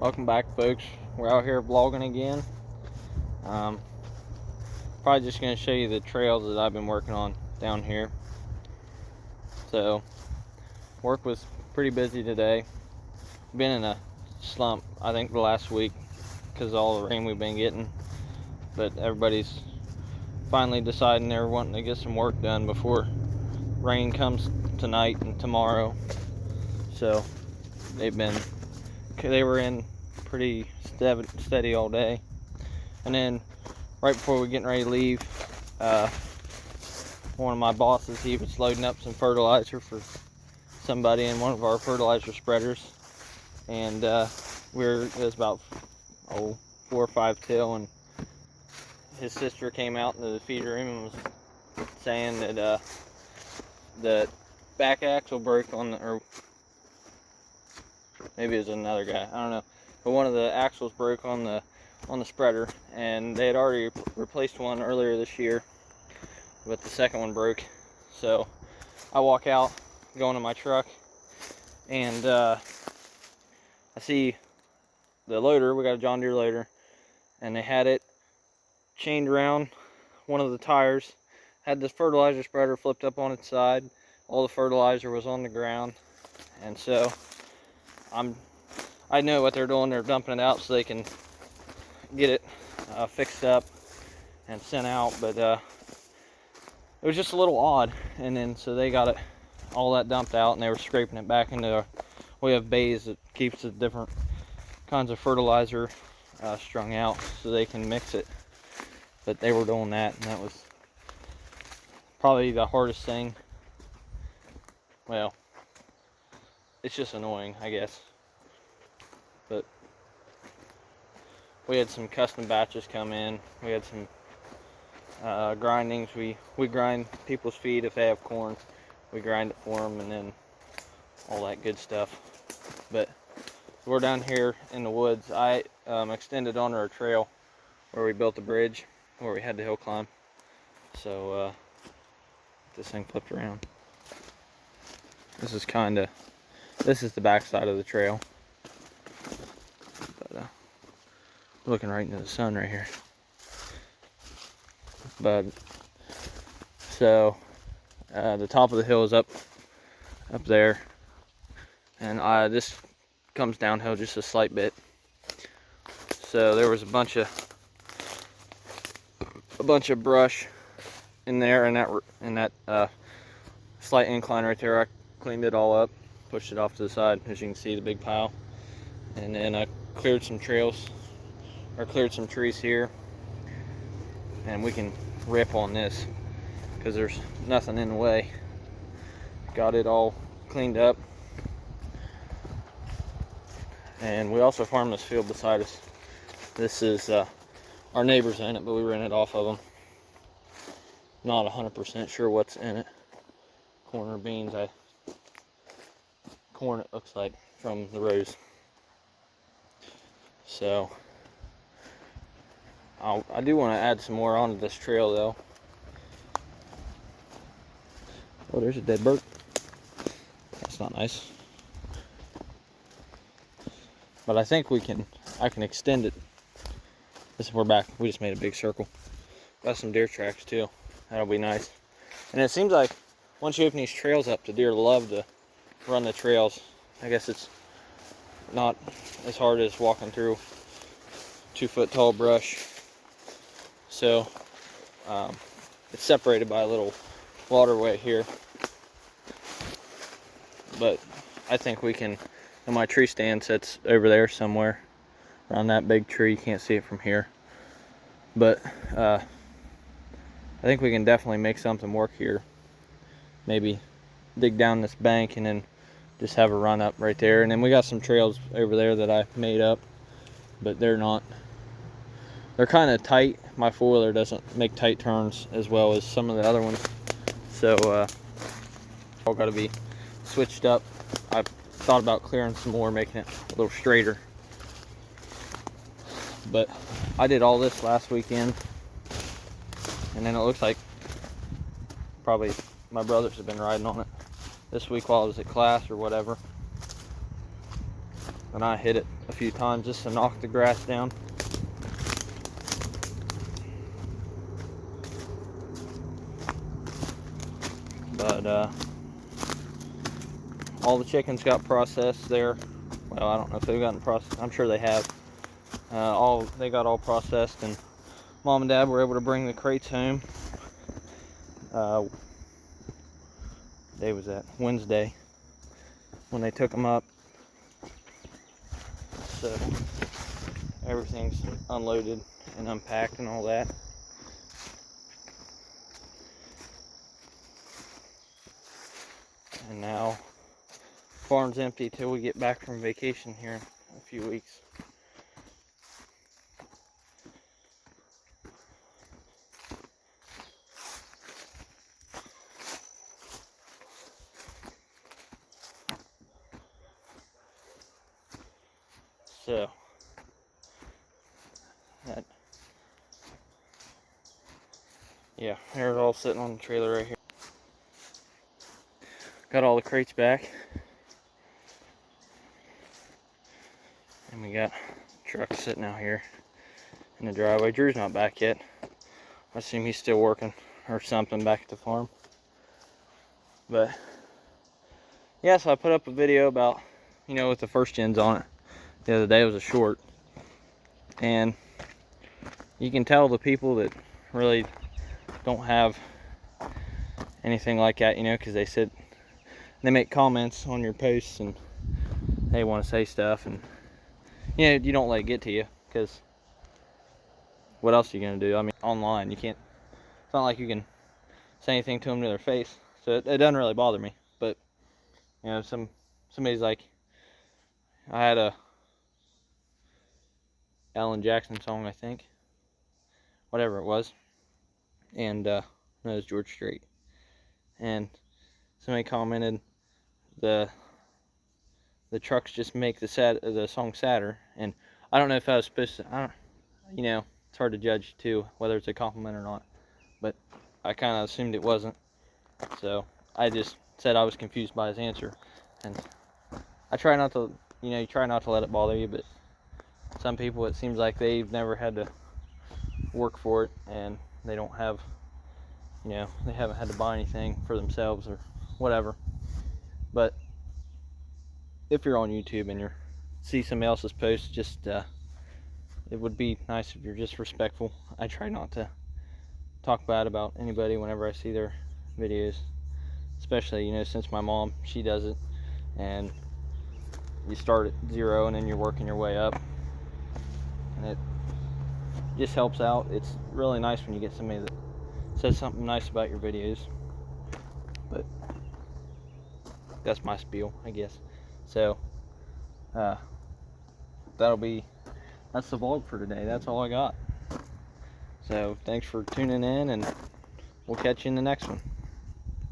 Welcome back, folks. We're out here vlogging again. Probably just going to show you the trails that I've been working on down here. So, work was pretty busy today. Been in a slump, I think, the last week because of all the rain we've been getting. But everybody's finally deciding they're wanting to get some work done before rain comes tonight and tomorrow. So, they were in pretty steady all day. And then right before we're getting ready to leave, one of my bosses, he was loading up some fertilizer for somebody in one of our fertilizer spreaders, and it was about 4 or 5 till, and his sister came out into the feed room and was saying that the back axle broke on or maybe it was another guy, I don't know, but one of the axles broke on the spreader, and they had already replaced one earlier this year, but the second one broke. So I walk out, go into my truck, and I see the loader. We got a John Deere loader, and they had it chained around one of the tires, had the fertilizer spreader flipped up on its side. All the fertilizer was on the ground, and so I know what they're doing. They're dumping it out so they can get it fixed up and sent out, but it was just a little odd. And then so they got all that dumped out, and they were scraping it back into we have bays that keeps the different kinds of fertilizer strung out so they can mix it. But they were doing that, and that was probably the hardest thing. Well, it's just annoying, I guess. But we had some custom batches come in. We had some grindings. We grind people's feed if they have corn. We grind it for them, and then all that good stuff. But we're down here in the woods. I extended onto our trail where we built the bridge, where we had the hill climb. So this thing flipped around. This is the back side of the trail. But looking right into the sun right here. But so the top of the hill is up there, and this comes downhill just a slight bit. So there was a bunch of brush in there, and that slight incline right there. I cleaned it all up, pushed it off to the side, as you can see the big pile, and then I cleared some trees here, and we can rip on this because there's nothing in the way. Got it all cleaned up, and we also farm this field beside us. This is our neighbors in it, but we rent it off of them. Not 100% sure what's in it. Corn or beans. Corn, it looks like, from the rows. So I do want to add some more onto this trail, though. Oh, there's a dead bird. That's not nice. But I think I can extend it. We're back. We just made a big circle. Got some deer tracks too. That'll be nice. And it seems like once you open these trails up, the deer love to run the trails. I guess it's not as hard as walking through 2-foot tall brush. So it's separated by a little waterway here. But I think we can, and my tree stand sits over there somewhere around that big tree. You can't see it from here. But I think we can definitely make something work here. Maybe dig down this bank and then just have a run up right there. And then we got some trails over there that I made up, but they're kind of tight. My four-wheeler doesn't make tight turns as well as some of the other ones. So all got to be switched up. I thought about clearing some more, making it a little straighter. But I did all this last weekend, and then it looks like probably my brothers have been riding on it this week while I was at class or whatever. and I hit it a few times just to knock the grass down. But all the chickens got processed there. Well, I don't know if they've gotten processed. I'm sure they have. They got all processed, and Mom and Dad were able to bring the crates home. Day was that Wednesday when they took them up. So everything's unloaded and unpacked and all that. And now farm's empty till we get back from vacation here in a few weeks. So that, yeah, they're all sitting on the trailer right here. Got all the crates back, and we got trucks sitting out here in the driveway. Drew's not back yet. I assume he's still working or something back at the farm. But yeah, so I put up a video about, with the first gens on it the other day. It was a short, and you can tell the people that really don't have anything like that, because they make comments on your posts and they want to say stuff, and you don't let it get to you, because what else are you gonna do? I mean, online you can't. It's not like you can say anything to them to their face, so it doesn't really bother me. But somebody's like, I had a Alan Jackson song, I think, whatever it was, and no, it was George Strait, and somebody commented, the trucks just make the song sadder. And I don't know if I was supposed to, it's hard to judge too whether it's a compliment or not, but I kind of assumed it wasn't, so I just said I was confused by his answer. And I try not to, you try not to let it bother you, but some people, it seems like they've never had to work for it, and they don't have, they haven't had to buy anything for themselves or whatever. But if you're on YouTube and you see somebody else's post, just it would be nice if you're just respectful. I try not to talk bad about anybody whenever I see their videos, especially since my mom, she does it, and you start at 0 and then you're working your way up, and it just helps out. It's really nice when you get somebody that says something nice about your videos. But that's my spiel, I guess. So that's the vlog for today. That's all I got. So thanks for tuning in, and we'll catch you in the next one.